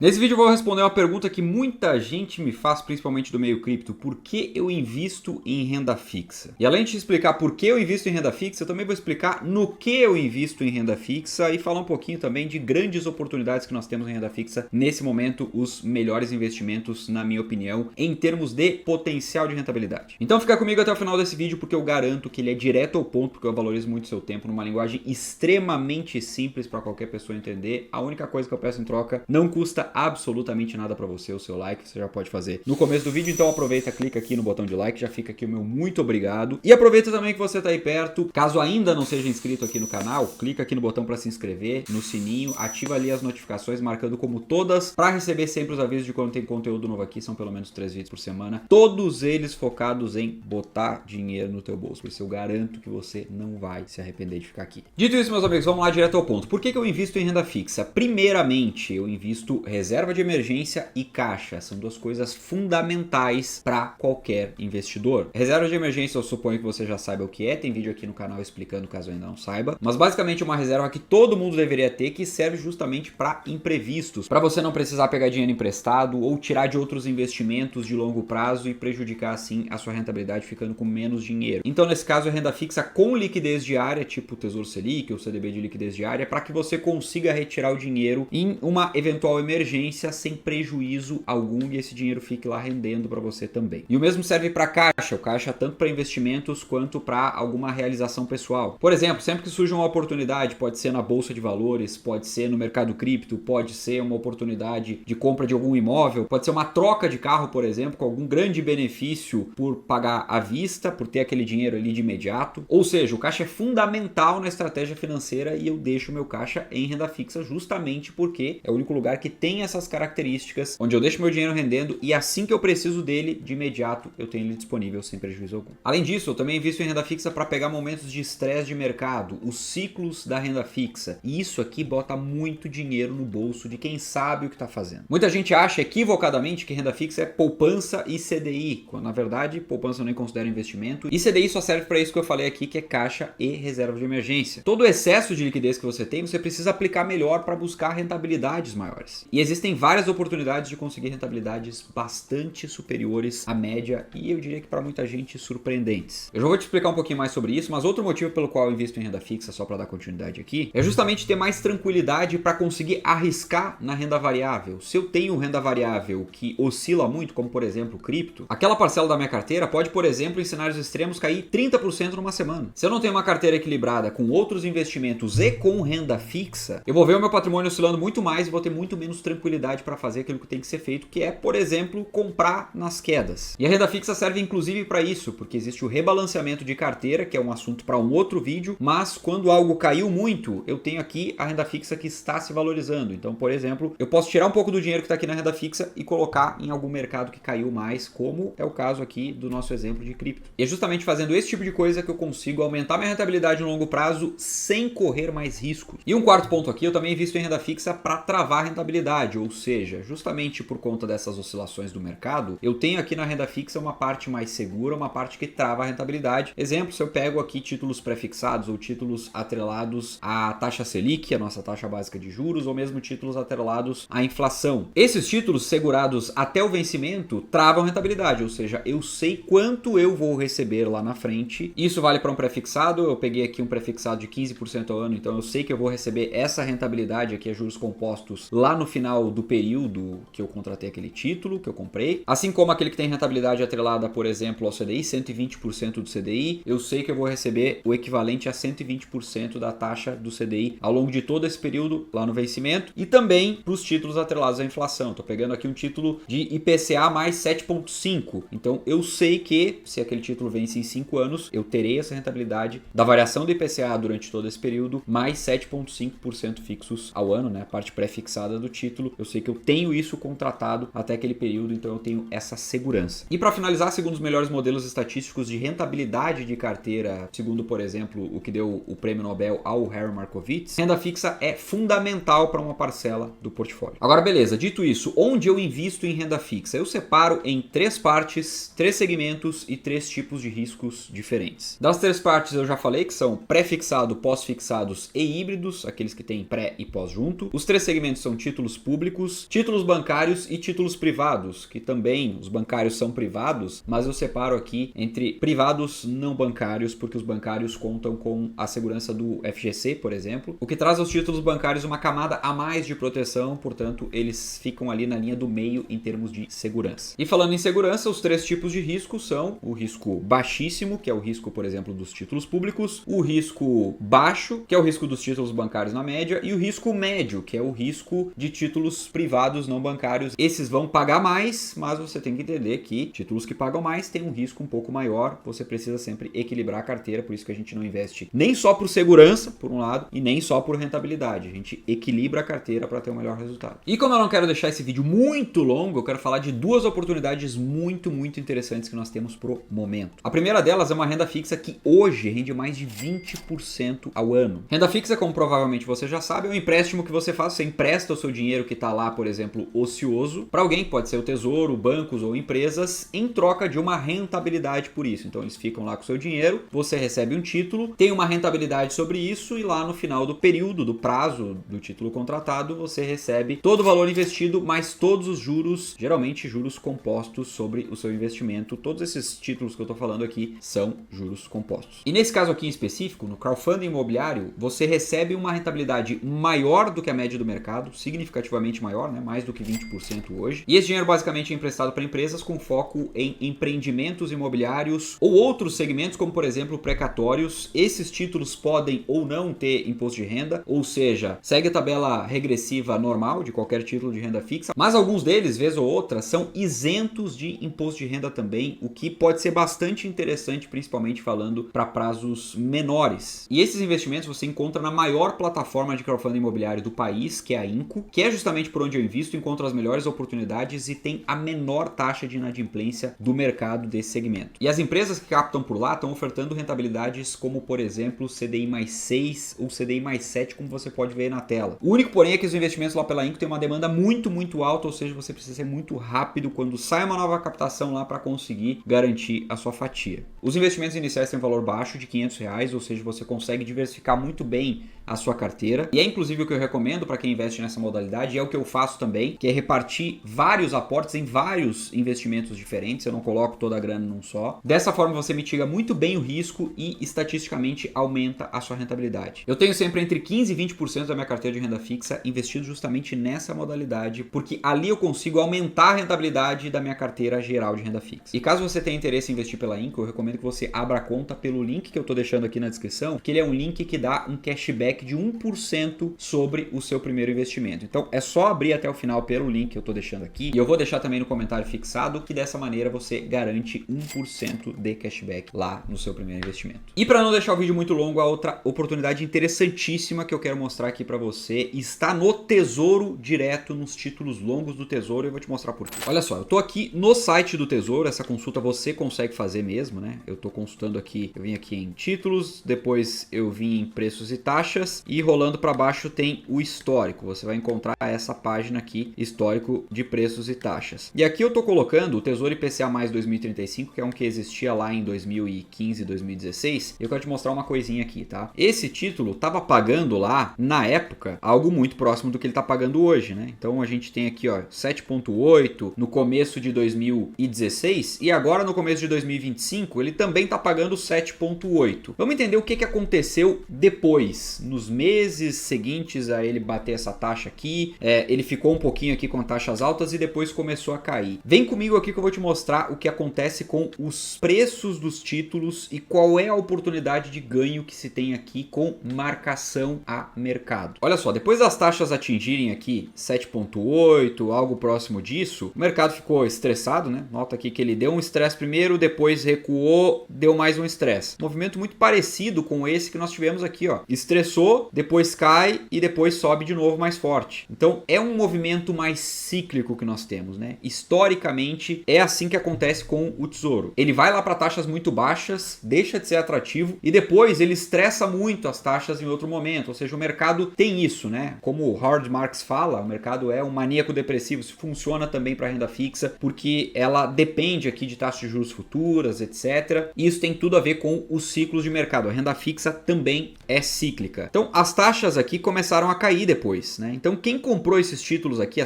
Nesse vídeo eu vou responder uma pergunta que muita gente me faz, principalmente do meio cripto. Por que eu invisto em renda fixa? E além de explicar por que eu invisto em renda fixa, eu também vou explicar no que eu invisto em renda fixa e falar um pouquinho também de grandes oportunidades que nós temos em renda fixa. Nesse momento, os melhores investimentos, na minha opinião, em termos de potencial de rentabilidade. Então fica comigo até o final desse vídeo, porque eu garanto que ele é direto ao ponto, porque eu valorizo muito o seu tempo, numa linguagem extremamente simples para qualquer pessoa entender. A única coisa que eu peço em troca não custa absolutamente nada para você, o seu like você já pode fazer no começo do vídeo, então aproveita, clica aqui no botão de like, já fica aqui o meu muito obrigado. E aproveita também que você tá aí perto, caso ainda não seja inscrito aqui no canal, clica aqui no botão para se inscrever, no sininho, ativa ali as notificações, marcando como todas, para receber sempre os avisos de quando tem conteúdo novo aqui. São pelo menos 3 vídeos por semana, todos eles focados em botar dinheiro no teu bolso, por isso eu garanto que você não vai se arrepender de ficar aqui. Dito isso, meus amigos, vamos lá direto ao ponto. Por que eu invisto em renda fixa? Primeiramente, eu invisto reserva de emergência e caixa. São duas coisas fundamentais para qualquer investidor. Reserva de emergência eu suponho que você já saiba o que é. Tem vídeo aqui no canal explicando caso ainda não saiba. Mas basicamente é uma reserva que todo mundo deveria ter, que serve justamente para imprevistos. Para você não precisar pegar dinheiro emprestado ou tirar de outros investimentos de longo prazo e prejudicar assim a sua rentabilidade ficando com menos dinheiro. Então nesse caso é renda fixa com liquidez diária, tipo Tesouro Selic ou CDB de liquidez diária, para que você consiga retirar o dinheiro em uma eventual emergência sem prejuízo algum e esse dinheiro fique lá rendendo para você também. E o mesmo serve para caixa, o caixa tanto para investimentos quanto para alguma realização pessoal. Por exemplo, sempre que surge uma oportunidade, pode ser na bolsa de valores, pode ser no mercado cripto, pode ser uma oportunidade de compra de algum imóvel, pode ser uma troca de carro, por exemplo, com algum grande benefício por pagar à vista, por ter aquele dinheiro ali de imediato. Ou seja, o caixa é fundamental na estratégia financeira e eu deixo o meu caixa em renda fixa justamente porque é o único lugar que tem essas características, onde eu deixo meu dinheiro rendendo e assim que eu preciso dele, de imediato eu tenho ele disponível sem prejuízo algum. Além disso, eu também invisto em renda fixa para pegar momentos de estresse de mercado, os ciclos da renda fixa. E isso aqui bota muito dinheiro no bolso de quem sabe o que está fazendo. Muita gente acha equivocadamente que renda fixa é poupança e CDI, quando na verdade poupança eu nem considero investimento. E CDI só serve para isso que eu falei aqui, que é caixa e reserva de emergência. Todo o excesso de liquidez que você tem, você precisa aplicar melhor para buscar rentabilidades maiores. E existem várias oportunidades de conseguir rentabilidades bastante superiores à média e eu diria que para muita gente surpreendentes. Eu já vou te explicar um pouquinho mais sobre isso, mas outro motivo pelo qual eu invisto em renda fixa, só para dar continuidade aqui, é justamente ter mais tranquilidade para conseguir arriscar na renda variável. Se eu tenho renda variável que oscila muito, como por exemplo cripto, aquela parcela da minha carteira pode, por exemplo, em cenários extremos cair 30% numa semana. Se eu não tenho uma carteira equilibrada com outros investimentos e com renda fixa, eu vou ver o meu patrimônio oscilando muito mais e vou ter muito menos tranquilidade para fazer aquilo que tem que ser feito, que é, por exemplo, comprar nas quedas. E a renda fixa serve inclusive para isso, porque existe o rebalanceamento de carteira, que é um assunto para um outro vídeo, mas quando algo caiu muito, eu tenho aqui a renda fixa que está se valorizando. Então, por exemplo, eu posso tirar um pouco do dinheiro que está aqui na renda fixa e colocar em algum mercado que caiu mais, como é o caso aqui do nosso exemplo de cripto. E é justamente fazendo esse tipo de coisa que eu consigo aumentar minha rentabilidade no longo prazo sem correr mais riscos. E um quarto ponto aqui, eu também invisto em renda fixa para travar a rentabilidade, ou seja, justamente por conta dessas oscilações do mercado, eu tenho aqui na renda fixa uma parte mais segura, uma parte que trava a rentabilidade. Exemplo, se eu pego aqui títulos prefixados ou títulos atrelados à taxa Selic, a nossa taxa básica de juros, ou mesmo títulos atrelados à inflação. Esses títulos segurados até o vencimento travam a rentabilidade, ou seja, eu sei quanto eu vou receber lá na frente. Isso vale para um prefixado, eu peguei aqui um prefixado de 15% ao ano, então eu sei que eu vou receber essa rentabilidade aqui a juros compostos lá no final do período que eu contratei aquele título, que eu comprei. Assim como aquele que tem rentabilidade atrelada, por exemplo, ao CDI, 120% do CDI, eu sei que eu vou receber o equivalente a 120% da taxa do CDI ao longo de todo esse período lá no vencimento. E também para os títulos atrelados à inflação. Estou pegando aqui um título de IPCA mais 7,5. Então eu sei que se aquele título vence em 5 anos, eu terei essa rentabilidade da variação do IPCA durante todo esse período, mais 7,5% fixos ao ano, né? A parte pré-fixada do título. Eu sei que eu tenho isso contratado até aquele período, então eu tenho essa segurança. E para finalizar, segundo os melhores modelos estatísticos de rentabilidade de carteira, segundo, por exemplo, o que deu o prêmio Nobel ao Harry Markowitz, renda fixa é fundamental para uma parcela do portfólio. Agora, beleza, dito isso, onde eu invisto em renda fixa? Eu separo em 3 partes, 3 segmentos e 3 tipos de riscos diferentes. Das 3 partes eu já falei que são pré-fixado, pós-fixados e híbridos, aqueles que têm pré e pós junto. Os 3 segmentos são títulos públicos públicos, títulos bancários e títulos privados, que também os bancários são privados, mas eu separo aqui entre privados não bancários, porque os bancários contam com a segurança do FGC, por exemplo, o que traz aos títulos bancários uma camada a mais de proteção, portanto, eles ficam ali na linha do meio em termos de segurança. E falando em segurança, os três tipos de risco são o risco baixíssimo, que é o risco, por exemplo, dos títulos públicos, o risco baixo, que é o risco dos títulos bancários na média, e o risco médio, que é o risco de títulos privados não bancários. Esses vão pagar mais, mas você tem que entender que títulos que pagam mais têm um risco um pouco maior, você precisa sempre equilibrar a carteira, por isso que a gente não investe nem só por segurança, por um lado, e nem só por rentabilidade. A gente equilibra a carteira para ter o melhor resultado. E como eu não quero deixar esse vídeo muito longo, eu quero falar de duas oportunidades muito interessantes que nós temos pro momento. A primeira delas é uma renda fixa que hoje rende mais de 20% ao ano. Renda fixa, como provavelmente você já sabe, é um empréstimo que você faz, você empresta o seu dinheiro que está lá, por exemplo, ocioso, para alguém, pode ser o tesouro, bancos ou empresas, em troca de uma rentabilidade por isso. Então eles ficam lá com o seu dinheiro, você recebe um título, tem uma rentabilidade sobre isso e lá no final do período, do prazo do título contratado, você recebe todo o valor investido, mais todos os juros, geralmente juros compostos sobre o seu investimento. Todos esses títulos que eu estou falando aqui são juros compostos. E nesse caso aqui em específico, no crowdfunding imobiliário, você recebe uma rentabilidade maior do que a média do mercado, significativamente maior, né? Mais do que 20% hoje. E esse dinheiro basicamente é emprestado para empresas com foco em empreendimentos imobiliários ou outros segmentos, como por exemplo precatórios. Esses títulos podem ou não ter imposto de renda, ou seja, segue a tabela regressiva normal de qualquer título de renda fixa, mas alguns deles, vez ou outra, são isentos de imposto de renda também, o que pode ser bastante interessante, principalmente falando para prazos menores. E esses investimentos você encontra na maior plataforma de crowdfunding imobiliário do país, que é a Inco, que é justamente por onde eu invisto, encontro as melhores oportunidades e tem a menor taxa de inadimplência do mercado desse segmento. E as empresas que captam por lá estão ofertando rentabilidades como, por exemplo, CDI mais 6 ou CDI mais 7, como você pode ver na tela. O único, porém, é que os investimentos lá pela Inco têm uma demanda muito alta, ou seja, você precisa ser muito rápido quando sai uma nova captação lá para conseguir garantir a sua fatia. Os investimentos iniciais têm um valor baixo de R$500, ou seja, você consegue diversificar muito bem a sua carteira. E é inclusive o que eu recomendo para quem investe nessa modalidade, é o que eu faço também, que é repartir vários aportes em vários investimentos diferentes, eu não coloco toda a grana num só. Dessa forma você mitiga muito bem o risco e estatisticamente aumenta a sua rentabilidade. Eu tenho sempre entre 15% e 20% da minha carteira de renda fixa investido justamente nessa modalidade, porque ali eu consigo aumentar a rentabilidade da minha carteira geral de renda fixa. E caso você tenha interesse em investir pela Inco, eu recomendo que você abra a conta pelo link que eu estou deixando aqui na descrição, que ele é um link que dá um cashback de 1% sobre o seu primeiro investimento. Então é só abrir até o final pelo link que eu estou deixando aqui, e eu vou deixar também no comentário fixado que dessa maneira você garante 1% de cashback lá no seu primeiro investimento. E para não deixar o vídeo muito longo, a outra oportunidade interessantíssima que eu quero mostrar aqui para você está no Tesouro Direto, nos títulos longos do Tesouro, e eu vou te mostrar por quê. Olha só, eu estou aqui no site do Tesouro, essa consulta você consegue fazer mesmo, né? Eu estou consultando aqui, eu vim aqui em títulos, depois eu vim em preços e taxas, e rolando para baixo tem o histórico. Você vai encontrar essa página aqui, histórico de preços e taxas. E aqui eu estou colocando o Tesouro IPCA mais 2035, que é um que existia lá em 2015, 2016. Eu quero te mostrar uma coisinha aqui, tá? Esse título estava pagando lá, na época, algo muito próximo do que ele está pagando hoje, né? Então a gente tem aqui, ó, 7,8 no começo de 2016 e agora no começo de 2025 ele também está pagando 7,8. Vamos entender o que aconteceu depois, nos meses seguintes a ele bater essa taxa aqui. Ele ficou um pouquinho aqui com taxas altas e depois começou a cair. Vem comigo aqui que eu vou te mostrar o que acontece com os preços dos títulos e qual é a oportunidade de ganho que se tem aqui com marcação a mercado. Olha só, depois das taxas atingirem aqui 7,8, algo próximo disso, o mercado ficou estressado, né? Nota aqui que ele deu um estresse primeiro, depois recuou, deu mais um estresse. Movimento muito parecido com esse que nós tivemos aqui, ó. Estressou, depois cai e depois sobe de novo mais forte. Então é um movimento mais cíclico que nós temos, né? Historicamente é assim que acontece com o Tesouro. Ele vai lá para taxas muito baixas, deixa de ser atrativo e depois ele estressa muito as taxas em outro momento. Ou seja, o mercado tem isso, né? Como o Howard Marks fala, o mercado é um maníaco depressivo. Isso funciona também para renda fixa porque ela depende aqui de taxas de juros futuras, etc. E isso tem tudo a ver com os ciclos de mercado. A renda fixa também é cíclica. Então as taxas aqui começaram a cair depois, né? Então quem comprou comprou esses títulos aqui a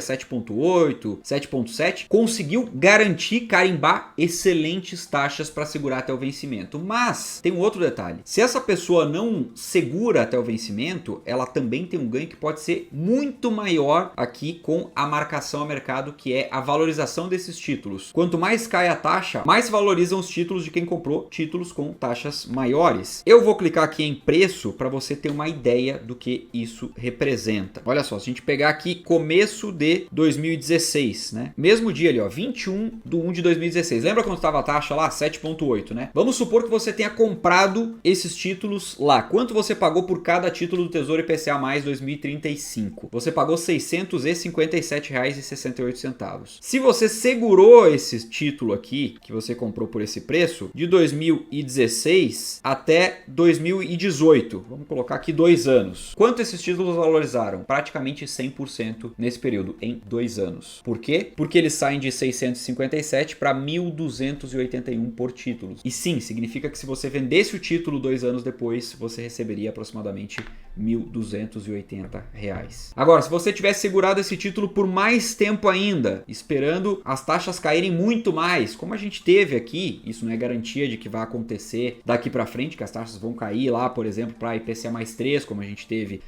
7.8, 7.7, conseguiu garantir, carimbar excelentes taxas para segurar até o vencimento. Mas tem um outro detalhe. Se essa pessoa não segura até o vencimento, ela também tem um ganho que pode ser muito maior aqui com a marcação a mercado, que é a valorização desses títulos. Quanto mais cai a taxa, mais valorizam os títulos de quem comprou títulos com taxas maiores. Eu vou clicar aqui em preço para você ter uma ideia do que isso representa. Olha só, se a gente pegar aqui começo de 2016, né? Mesmo dia ali, ó, 21/1 de 2016. Lembra quando estava a taxa lá? 7.8, né? Vamos supor que você tenha comprado esses títulos lá. Quanto você pagou por cada título do Tesouro IPCA mais 2035? Você pagou R$ 657,68. Se você segurou esse título aqui, que você comprou por esse preço, de 2016 até 2018, vamos colocar aqui 2 anos. Quanto esses títulos valorizaram? Praticamente 100% nesse período, em 2 anos. Por quê? Porque eles saem de 657 para 1.281 por título. E sim, significa que se você vendesse o título 2 anos depois, você receberia aproximadamente R$ 1.280. Agora, se você tivesse segurado esse título por mais tempo ainda, esperando as taxas caírem muito mais, como a gente teve aqui, isso não é garantia de que vai acontecer daqui para frente, que as taxas vão cair lá, por exemplo, para IPCA mais 3, como a gente teve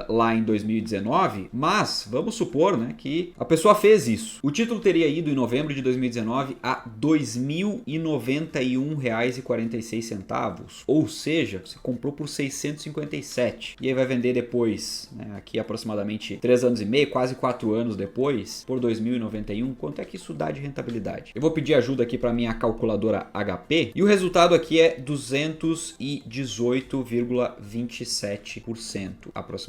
lá em 2019, mas vamos supor, né, que a pessoa fez isso. O título teria ido em novembro de 2019 a R$ 2.091,46, ou seja, você comprou por 657 e aí vai vender depois, né, aqui aproximadamente 3 anos e meio, quase 4 anos depois, por 2.091. Quanto é que isso dá de rentabilidade? Eu vou pedir ajuda aqui para minha calculadora HP e o resultado aqui é 218,27% aproximadamente.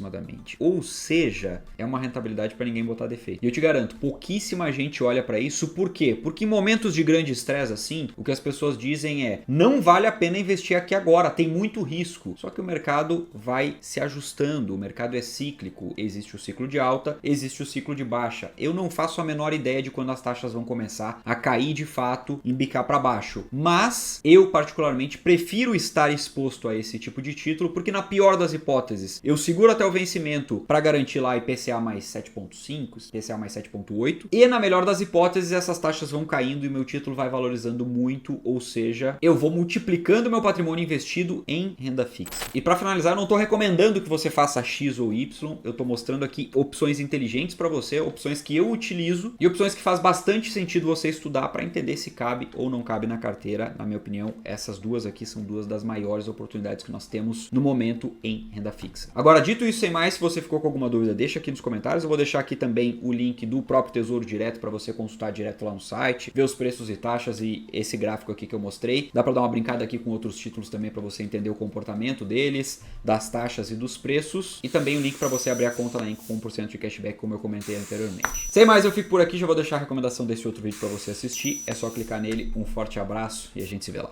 Ou seja, é uma rentabilidade para ninguém botar defeito. E eu te garanto, pouquíssima gente olha para isso. Por quê? Porque em momentos de grande estresse assim, o que as pessoas dizem é: não vale a pena investir aqui agora, tem muito risco. Só que o mercado vai se ajustando, o mercado é cíclico, existe o ciclo de alta, existe o ciclo de baixa. Eu não faço a menor ideia de quando as taxas vão começar a cair de fato, embicar para baixo. Mas eu particularmente prefiro estar exposto a esse tipo de título, porque na pior das hipóteses, eu seguro até o vencimento para garantir lá IPCA mais 7.5, IPCA mais 7.8, e na melhor das hipóteses essas taxas vão caindo e meu título vai valorizando muito, ou seja, eu vou multiplicando meu patrimônio investido em renda fixa. E para finalizar, eu não estou recomendando que você faça X ou Y, eu estou mostrando aqui opções inteligentes para você, opções que eu utilizo e opções que faz bastante sentido você estudar para entender se cabe ou não cabe na carteira. Na minha opinião, essas duas aqui são duas das maiores oportunidades que nós temos no momento em renda fixa. Agora, dito isso, sem mais, se você ficou com alguma dúvida, deixa aqui nos comentários. Eu vou deixar aqui também o link do próprio Tesouro Direto para você consultar direto lá no site, ver os preços e taxas e esse gráfico aqui que eu mostrei. Dá para dar uma brincada aqui com outros títulos também para você entender o comportamento deles, das taxas e dos preços. E também o link para você abrir a conta na Inco com 1% de cashback, como eu comentei anteriormente. Sem mais, eu fico por aqui. Já vou deixar a recomendação desse outro vídeo para você assistir. É só clicar nele. Um forte abraço e a gente se vê lá.